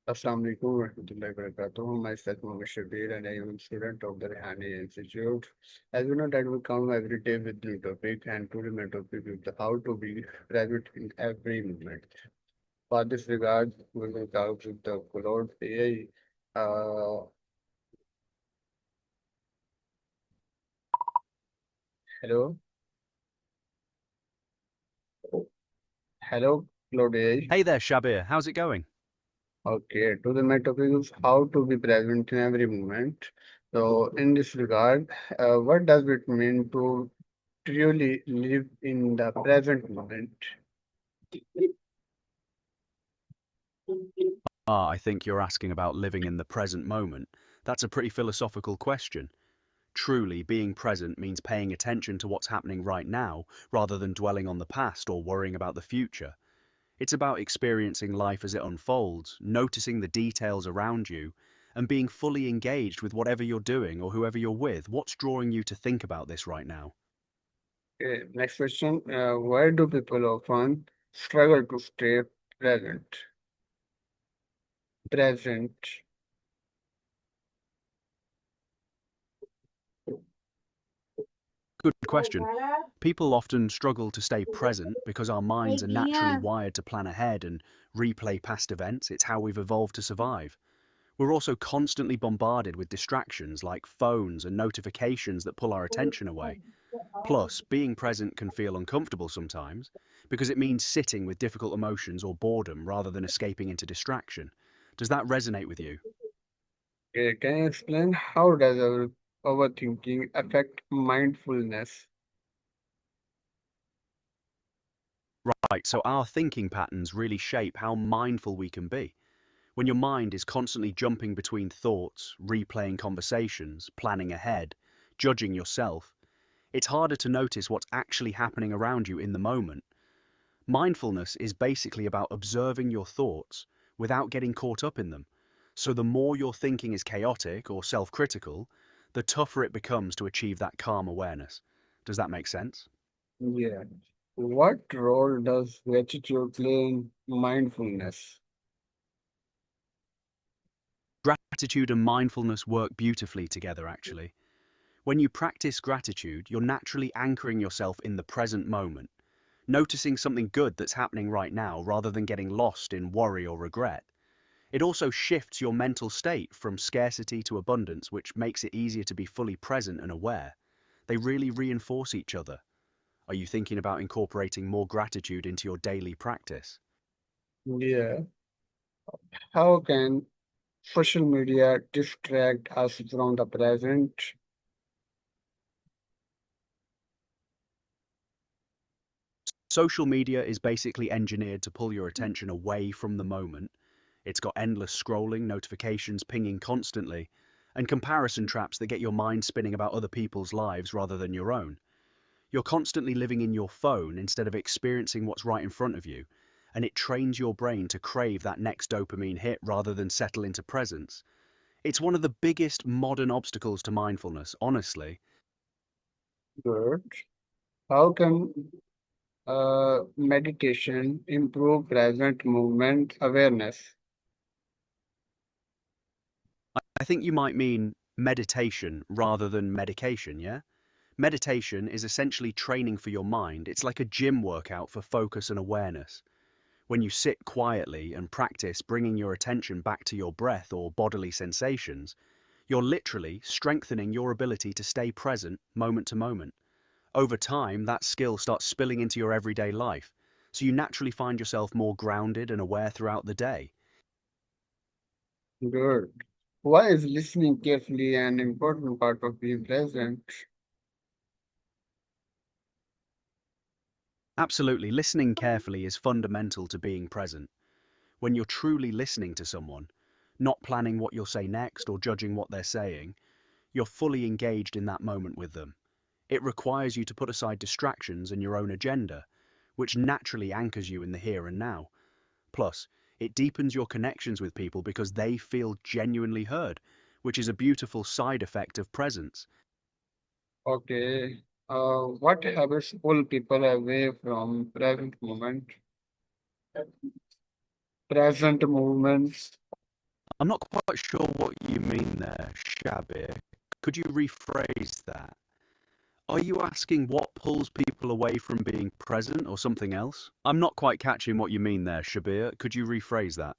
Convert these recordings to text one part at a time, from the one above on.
Assalamu alaikum warahmatullahi wabarakatuh. Myself Mohammed Shabir and I am a student of the Rehani Institute. As you know that we come every day with new topic and today my topic is the how to be present in every moment. For this regard, we will talk with the Claude a.i. Hello, hello, Claude a.i. Hey there, Shabir. How's it going? Okay, today my topic is how to be present in every moment. So in this regard, what does it mean to truly live in the present moment? I think you're asking about living in the present moment. That's a pretty philosophical question. Truly, being present means paying attention to what's happening right now rather than dwelling on the past or worrying about the future. It's about experiencing life as it unfolds, noticing the details around you, and being fully engaged with whatever you're doing or whoever you're with. What's drawing you to think about this right now? Okay, next question. Why do people often struggle to stay present? Present. Good question. People often struggle to stay present because our minds are naturally wired to plan ahead and replay past events. It's how we've evolved to survive. We're also constantly bombarded with distractions like phones and notifications that pull our attention away. Plus, being present can feel uncomfortable sometimes because it means sitting with difficult emotions or boredom rather than escaping into distraction. Does that resonate with you? Okay, can you explain how does our overthinking affect mindfulness? Right, so our thinking patterns really shape how mindful we can be. When your mind is constantly jumping between thoughts, replaying conversations, planning ahead, judging yourself, it's harder to notice what's actually happening around you in the moment. Mindfulness is basically about observing your thoughts without getting caught up in them. So the more your thinking is chaotic or self-critical, the tougher it becomes to achieve that calm awareness. Does that make sense? Yeah. What role does gratitude play in mindfulness? Gratitude and mindfulness work beautifully together, actually. When you practice gratitude, you're naturally anchoring yourself in the present moment, noticing something good that's happening right now rather than getting lost in worry or regret. It also shifts your mental state from scarcity to abundance, which makes it easier to be fully present and aware. They really reinforce each other. Are you thinking about incorporating more gratitude into your daily practice? Yeah. How can social media distract us from the present? Social media is basically engineered to pull your attention away from the moment. It's got endless scrolling, notifications pinging constantly, and comparison traps that get your mind spinning about other people's lives rather than your own. You're constantly living in your phone instead of experiencing what's right in front of you, and it trains your brain to crave that next dopamine hit rather than settle into presence. It's one of the biggest modern obstacles to mindfulness, honestly. Good. How can meditation improve present movement awareness? I think you might mean meditation rather than medication, yeah? Meditation is essentially training for your mind. It's like a gym workout for focus and awareness. When you sit quietly and practice bringing your attention back to your breath or bodily sensations, you're literally strengthening your ability to stay present moment to moment. Over time, that skill starts spilling into your everyday life, so you naturally find yourself more grounded and aware throughout the day. Good. Why is listening carefully an important part of being present? Absolutely, listening carefully is fundamental to being present. When you're truly listening to someone, not planning what you'll say next or judging what they're saying, you're fully engaged in that moment with them. It requires you to put aside distractions and your own agenda, which naturally anchors you in the here and now. Plus, it deepens your connections with people because they feel genuinely heard, which is a beautiful side effect of presence. Okay. What habits pull people away from present moment? Present movements. I'm not quite sure what you mean there, Shabir. Could you rephrase that? Are you asking what pulls people away from being present or something else? I'm not quite catching what you mean there, Shabir. Could you rephrase that?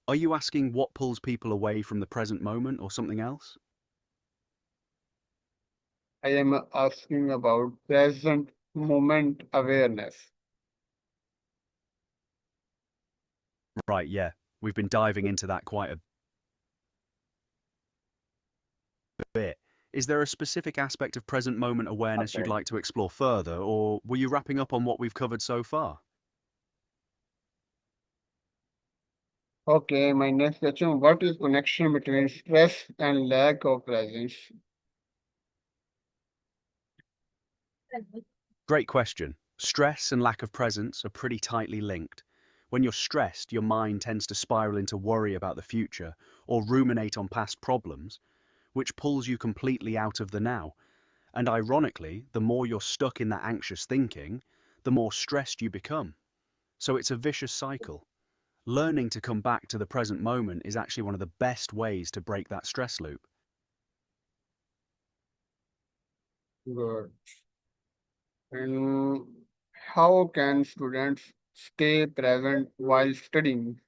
Are you asking what pulls people away from the present moment or something else? I am asking about present moment awareness. Right, yeah. We've been diving into that quite a bit. Is there a specific aspect of present moment awareness you'd Okay. like to explore further, or were you wrapping up on what we've covered so far? Okay, my next question, what is connection between stress and lack of presence? Great question. Stress and lack of presence are pretty tightly linked. When you're stressed, your mind tends to spiral into worry about the future or ruminate on past problems, which pulls you completely out of the now. And ironically, the more you're stuck in that anxious thinking, the more stressed you become. So it's a vicious cycle. Learning to come back to the present moment is actually one of the best ways to break that stress loop. Good. And how can students stay present while studying?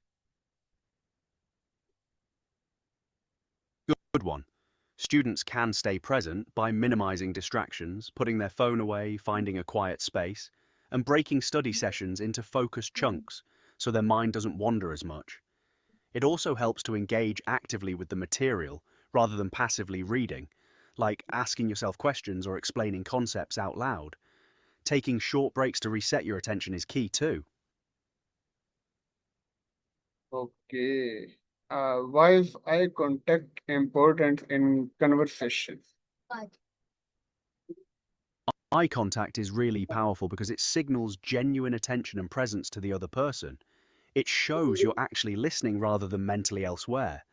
Good one. Students can stay present by minimizing distractions, putting their phone away, finding a quiet space, and breaking study sessions into focused chunks so their mind doesn't wander as much. It also helps to engage actively with the material rather than passively reading, like asking yourself questions or explaining concepts out loud. Taking short breaks to reset your attention is key too. Okay. Why is eye contact important in conversations? Eye contact is really powerful because it signals genuine attention and presence to the other person. It shows you're actually listening rather than mentally elsewhere.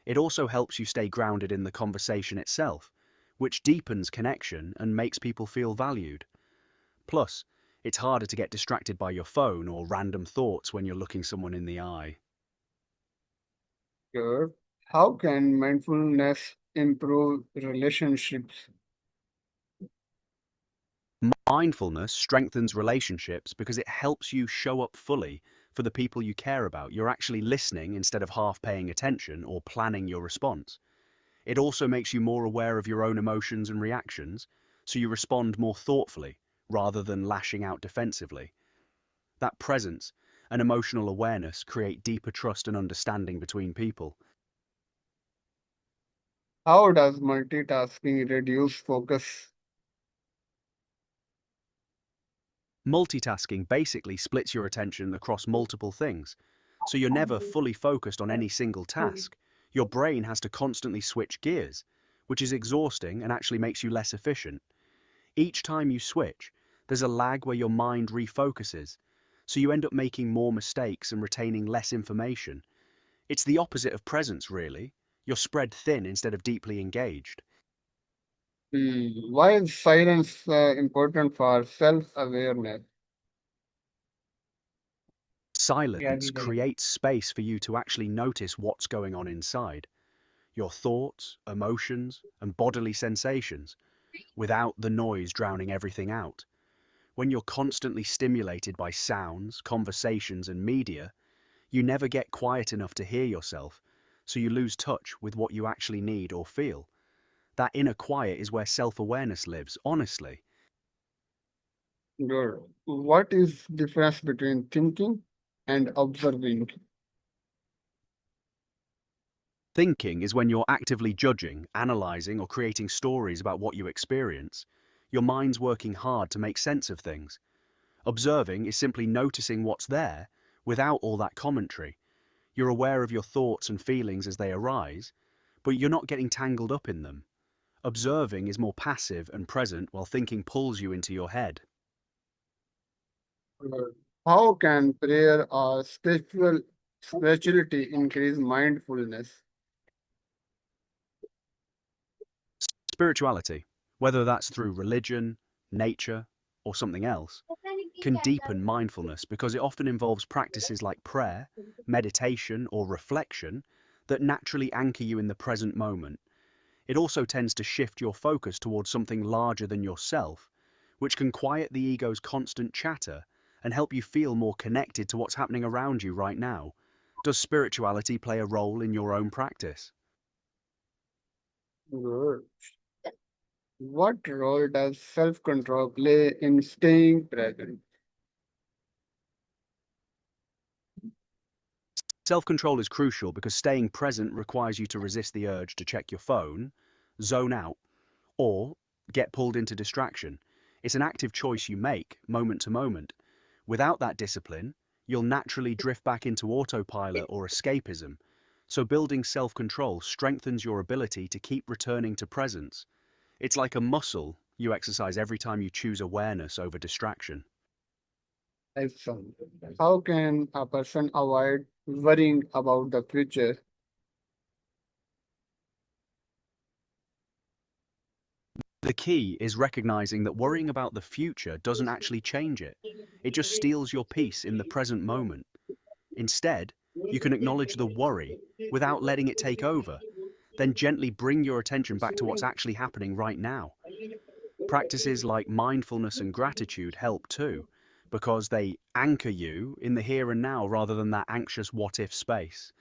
It also helps you stay grounded in the conversation itself, which deepens connection and makes people feel valued. Plus, it's harder to get distracted by your phone or random thoughts when you're looking someone in the eye. Good. How can mindfulness improve relationships? Mindfulness strengthens relationships because it helps you show up fully for the people you care about. You're actually listening instead of half paying attention or planning your response. It also makes you more aware of your own emotions and reactions, so you respond more thoughtfully rather than lashing out defensively. That presence and emotional awareness create deeper trust and understanding between people. How does multitasking reduce focus? Multitasking basically splits your attention across multiple things, so you're never fully focused on any single task. Your brain has to constantly switch gears, which is exhausting and actually makes you less efficient. Each time you switch, there's a lag where your mind refocuses, so you end up making more mistakes and retaining less information. It's the opposite of presence, really. You're spread thin instead of deeply engaged. Why is silence important for self-awareness? Silence creates space for you to actually notice what's going on inside, your thoughts, emotions, and bodily sensations, without the noise drowning everything out. When you're constantly stimulated by sounds, conversations, and media, you never get quiet enough to hear yourself, so you lose touch with what you actually need or feel. That inner quiet is where self-awareness lives, honestly. Good. What is difference between thinking and observing? Thinking is when you're actively judging, analyzing, or creating stories about what you experience. Your mind's working hard to make sense of things. Observing is simply noticing what's there without all that commentary. You're aware of your thoughts and feelings as they arise, but you're not getting tangled up in them. Observing is more passive and present while thinking pulls you into your head. Good. How can prayer or spirituality increase mindfulness? Spirituality, whether that's through religion, nature, or something else, can deepen mindfulness because it often involves practices like prayer, meditation, or reflection that naturally anchor you in the present moment. It also tends to shift your focus towards something larger than yourself, which can quiet the ego's constant chatter and help you feel more connected to what's happening around you right now. Does spirituality play a role in your own practice? Good. What role does self-control play in staying present? Self-control is crucial because staying present requires you to resist the urge to check your phone, zone out, or get pulled into distraction. It's an active choice you make, moment to moment. Without that discipline, you'll naturally drift back into autopilot or escapism. So building self-control strengthens your ability to keep returning to presence. It's like a muscle you exercise every time you choose awareness over distraction. Excellent. How can a person avoid worrying about the future? The key is recognizing that worrying about the future doesn't actually change it. It just steals your peace in the present moment. Instead, you can acknowledge the worry without letting it take over. Then gently bring your attention back to what's actually happening right now. Practices like mindfulness and gratitude help too, because they anchor you in the here and now rather than that anxious what if space.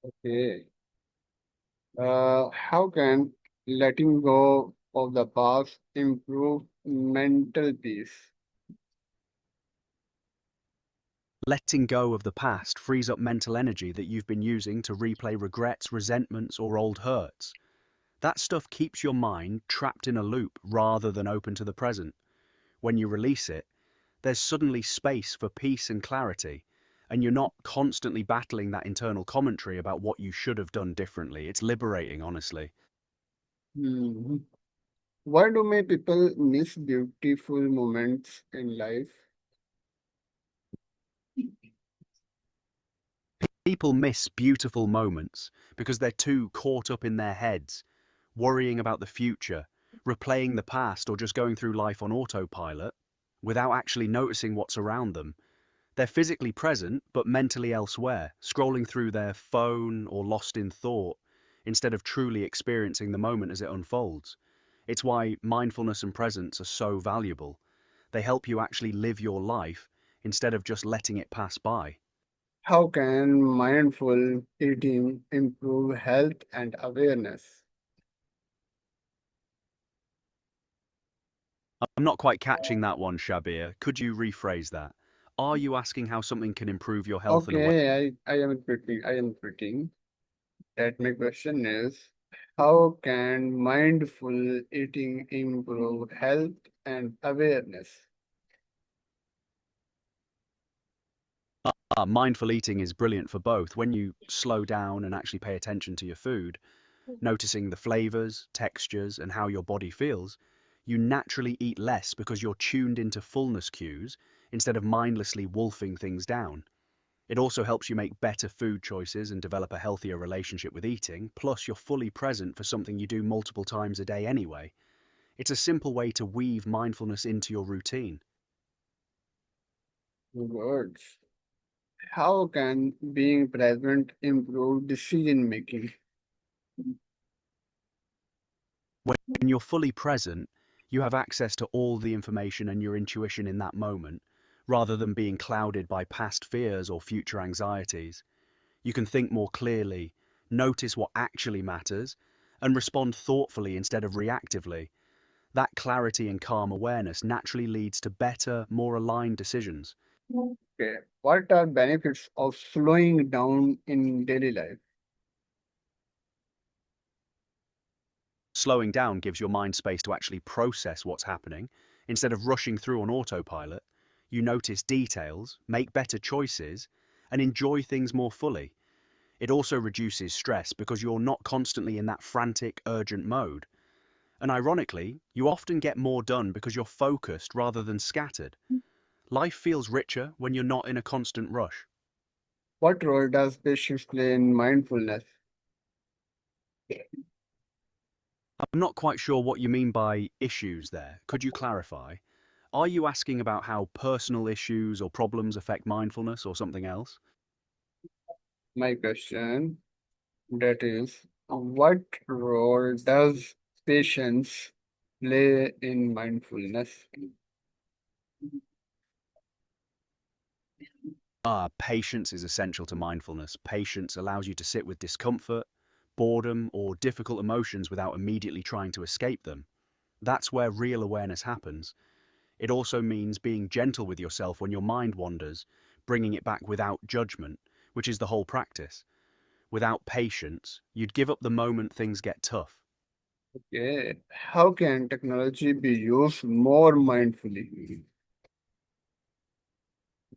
Okay. How can letting go of the past improve mental peace? Letting go of the past frees up mental energy that you've been using to replay regrets, resentments, or old hurts. That stuff keeps your mind trapped in a loop rather than open to the present. When you release it, there's suddenly space for peace and clarity, and you're not constantly battling that internal commentary about what you should have done differently. It's liberating, honestly. Hmm. Why do many people miss beautiful moments in life? People miss beautiful moments because they're too caught up in their heads, worrying about the future, replaying the past, or just going through life on autopilot without actually noticing what's around them. They're physically present, but mentally elsewhere, scrolling through their phone or lost in thought, instead of truly experiencing the moment as it unfolds. It's why mindfulness and presence are so valuable. They help you actually live your life instead of just letting it pass by. How can mindful eating improve health and awareness? I'm not quite catching that one, Shabir. Could you rephrase that? Are you asking how something can improve your health and awareness? I am repeating that my question is, how can mindful eating improve health and awareness? Mindful eating is brilliant for both. When you slow down and actually pay attention to your food, noticing the flavors, textures, and how your body feels, you naturally eat less because you're tuned into fullness cues instead of mindlessly wolfing things down. It also helps you make better food choices and develop a healthier relationship with eating, plus you're fully present for something you do multiple times a day anyway. It's a simple way to weave mindfulness into your routine. Good. How can being present improve decision making? When you're fully present, you have access to all the information and your intuition in that moment, rather than being clouded by past fears or future anxieties. You can think more clearly, notice what actually matters, and respond thoughtfully instead of reactively. That clarity and calm awareness naturally leads to better, more aligned decisions. Okay. What are benefits of slowing down in daily life? Slowing down gives your mind space to actually process what's happening. Instead of rushing through on autopilot, you notice details, make better choices, and enjoy things more fully. It also reduces stress because you're not constantly in that frantic, urgent mode. And ironically, you often get more done because you're focused rather than scattered. Life feels richer when you're not in a constant rush. What role does patience play in mindfulness? I'm not quite sure what you mean by issues there. Could you clarify? Are you asking about how personal issues or problems affect mindfulness or something else? My question that is, what role does patience play in mindfulness? Patience is essential to mindfulness. Patience allows you to sit with discomfort, boredom, or difficult emotions without immediately trying to escape them. That's where real awareness happens. It also means being gentle with yourself when your mind wanders, bringing it back without judgment, which is the whole practice. Without patience, you'd give up the moment things get tough. Okay, how can technology be used more mindfully?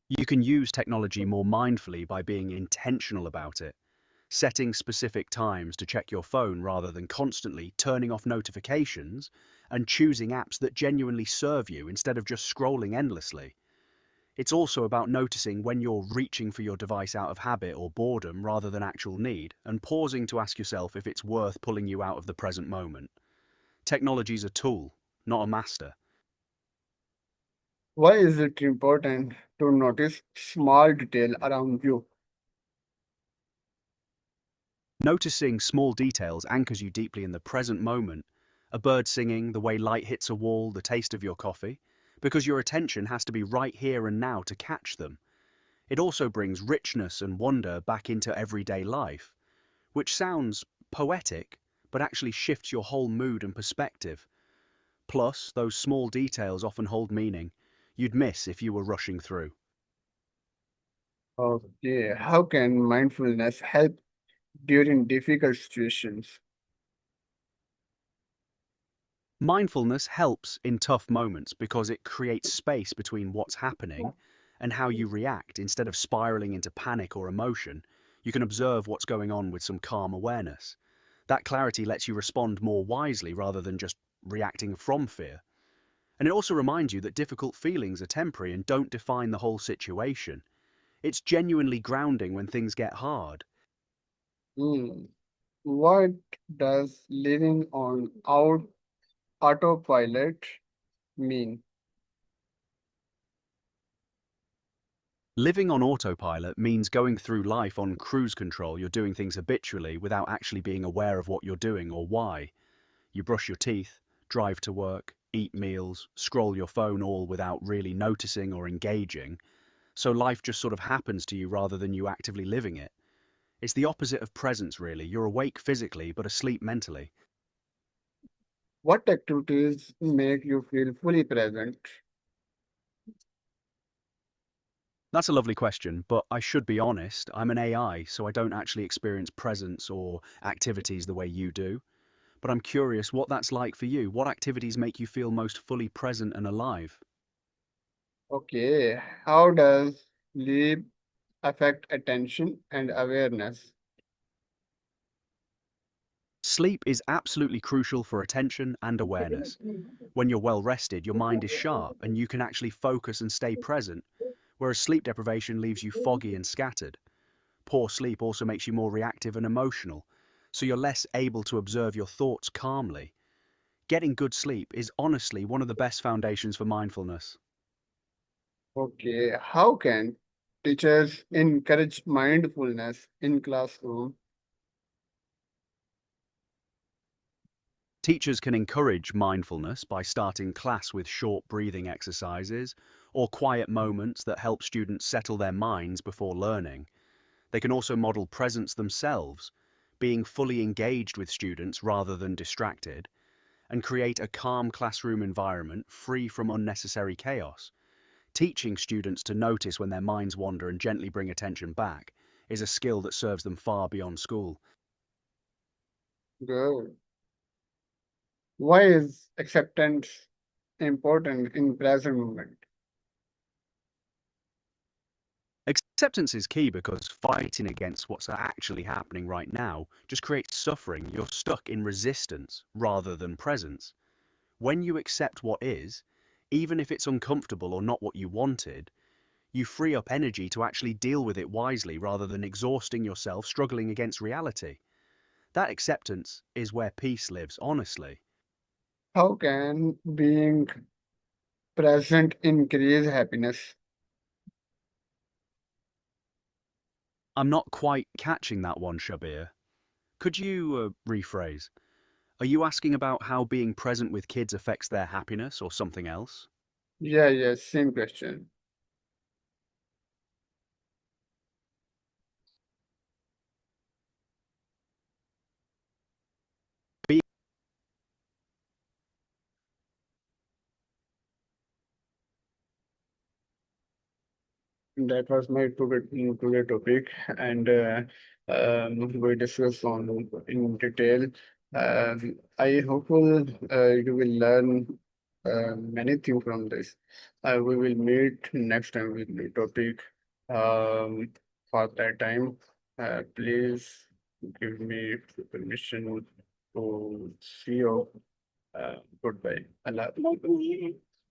You can use technology more mindfully by being intentional about it, setting specific times to check your phone rather than constantly turning off notifications, and choosing apps that genuinely serve you instead of just scrolling endlessly. It's also about noticing when you're reaching for your device out of habit or boredom rather than actual need, and pausing to ask yourself if it's worth pulling you out of the present moment. Technology's a tool, not a master. Why is it important to notice small detail around you? Noticing small details anchors you deeply in the present moment. A bird singing, the way light hits a wall, the taste of your coffee, because your attention has to be right here and now to catch them. It also brings richness and wonder back into everyday life, which sounds poetic, but actually shifts your whole mood and perspective. Plus, those small details often hold meaning you'd miss if you were rushing through. Okay, how can mindfulness help during difficult situations? Mindfulness helps in tough moments because it creates space between what's happening and how you react. Instead of spiraling into panic or emotion, you can observe what's going on with some calm awareness. That clarity lets you respond more wisely rather than just reacting from fear. And it also reminds you that difficult feelings are temporary and don't define the whole situation. It's genuinely grounding when things get hard. Hmm. What does living on autopilot mean? Living on autopilot means going through life on cruise control. You're doing things habitually without actually being aware of what you're doing or why. You brush your teeth, drive to work, eat meals, scroll your phone, all without really noticing or engaging. So life just sort of happens to you rather than you actively living it. It's the opposite of presence, really. You're awake physically but asleep mentally. What activities make you feel fully present? That's a lovely question, but I should be honest, I'm an AI, so I don't actually experience presence or activities the way you do. But I'm curious what that's like for you. What activities make you feel most fully present and alive? Okay, how does sleep affect attention and awareness? Sleep is absolutely crucial for attention and awareness. When you're well rested, your mind is sharp and you can actually focus and stay present, whereas sleep deprivation leaves you foggy and scattered. Poor sleep also makes you more reactive and emotional, so you're less able to observe your thoughts calmly. Getting good sleep is honestly one of the best foundations for mindfulness. Okay, how can teachers encourage mindfulness in classroom? Teachers can encourage mindfulness by starting class with short breathing exercises or quiet moments that help students settle their minds before learning. They can also model presence themselves, being fully engaged with students rather than distracted, and create a calm classroom environment free from unnecessary chaos. Teaching students to notice when their minds wander and gently bring attention back is a skill that serves them far beyond school. Good. Why is acceptance important in present moment? Acceptance is key because fighting against what's actually happening right now just creates suffering. You're stuck in resistance rather than presence. When you accept what is, even if it's uncomfortable or not what you wanted, you free up energy to actually deal with it wisely rather than exhausting yourself struggling against reality. That acceptance is where peace lives, honestly. How can being Present increase happiness. I'm not quite catching that one, Shabir. Could you rephrase? Are you asking about how being present with kids affects their happiness or something else? Yeah, yeah, same question. Be- That was my today topic, and we discussed on in detail. I hope you will learn many things from this. We will meet next time with new topic. Um, for that time, please give me permission to see you. Goodbye. Allah.